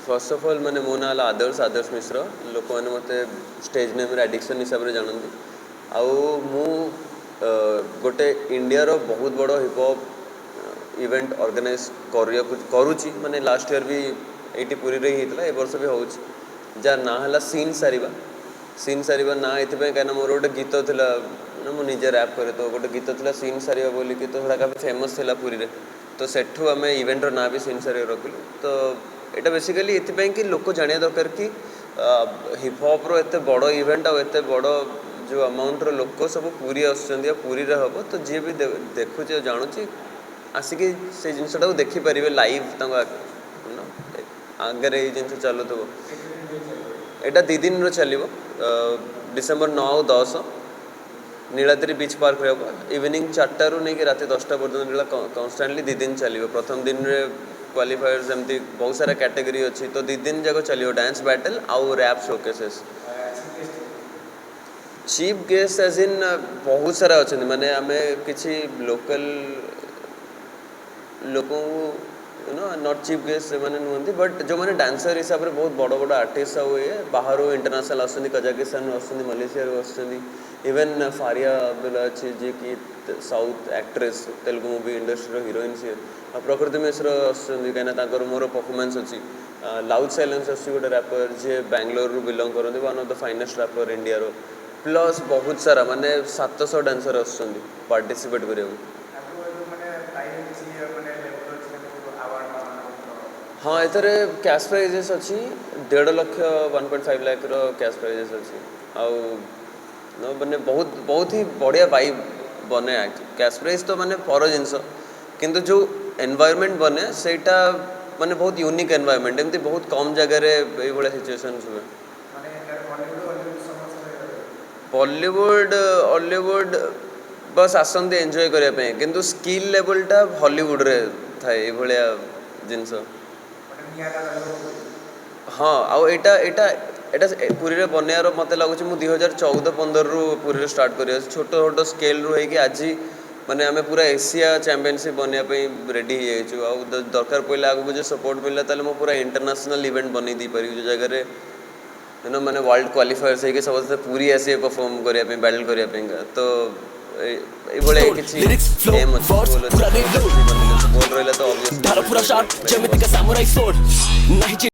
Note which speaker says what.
Speaker 1: first of all मैंने मो ना आदर्श आदर्श मिश्र लोक मैंने मत स्टेज नेम एडिक्शन हिसाब से जानती आउ मु गोटे इंडिया रो बहुत बड़ हिप हॉप इवेंट ऑर्गेनाइज करुच्ची माने लास्ट ईयर भी ये पुरी रे ही ए वर्ष भी हो जार ना है सीन सारिबा ना ये कहीं मोर गोटे गीत थिला ना मु निजे रैप करे तो गोटे गीत थिला सीन सारिबा बोली कि तो सेटा काफी फेमस थिला पुरी रे तो सेठू आम इवेंटर ना भी सीन सारिबा रखिलु तो यहाँ बेसिकली ये कि लोक जाना दरकार कि हिप हॉप रो एते बड़ इवेंट आउ एते बड़ जो अमाउंट रो लोक सब पूरी आसुचंदी पूरी रे हबो तो जी भी देखुचे जानुची आसिक से जिनटा देखिपर लाइव आगे ये जिन चलु थो यहाँ 2 दिन रो चलो डिसेम्बर 9 और 10 नीलाद्री बीच पार्क रहा इवनिंग 4 रू नहीं कि रात 10टा पर्यटन कन्स्टाटली 2 दिन चलो प्रथम दिन में क्वालिफायर्स एमती बहुत सारा कैटेगरी अच्छी तो 2 दिन जाक चलो डांस बैटल आउ रैप शोकेसेस चीफ गेस्ट एज इन बहुत सारा अच्छा माने आम कि लोकल लोक नॉट चीफ गेस्ट से मैंने नुहति बट जो मैंने डांसर हिसाब से बहुत बड़ बड़ आर्टिस्ट आउ ये बाहर इंटरनेशनल आसुँच कजाकिस्तान आसुँच मलेशिया आसुँच इवेन फारिया अब्दुल्ला अच्छी जी कि south actress Telugu movie industry heroine सी प्रकृति मिश्र आसुँच कहीं मोर परफॉर्मेंस अच्छी लाउड साइलेंस अच्छी गोटे रैपर जी बेंगलोर बिलंग करते one of the finest rapper India रो प्लस बहुत सारा माने 700 डांसर आसुँच पार्टिसिपेट करिया हाँ एथरे कैश प्राइजेस अच्छी 1.5 लाख 1.5 लाख रो कैश प्राइजेस अच्छी आउ मैंने बहुत ही बढ़िया वाइब बने कैश प्राइज तो माने पर जिनस किंतु जो एनवायरनमेंट बने सेटा माने बहुत यूनिक एनवायरनमेंट एमती बहुत कम जगह ये भाया सिचुएशन हुए बॉलीवुड हॉलीवुड बस आसती एंजॉय करने किंतु स्किल लेवलटा हॉलीवुड रे थाए ये भाया जिनस हाँ आउ एटा पुरी रे बनयार मत लगुच मु 2014-15 रु पुरी स्टार्ट कर छोट छोट स्केल रु है कि आज माने आमे पूरा एशिया चैंपियनशिप बनवाई रेडी हो दरकार पड़े आगे जो सपोर्ट मिलला ताले मो पूरा इंटरनेशनल इवेंट बन दी पारि जो जगह माने वर्ल्ड क्वालिफायर्स है सब पूरी आसे परफॉर्म करने बैटल करने तो ये किसी एम अच्छी बोल रहा तो ऑब्वियसली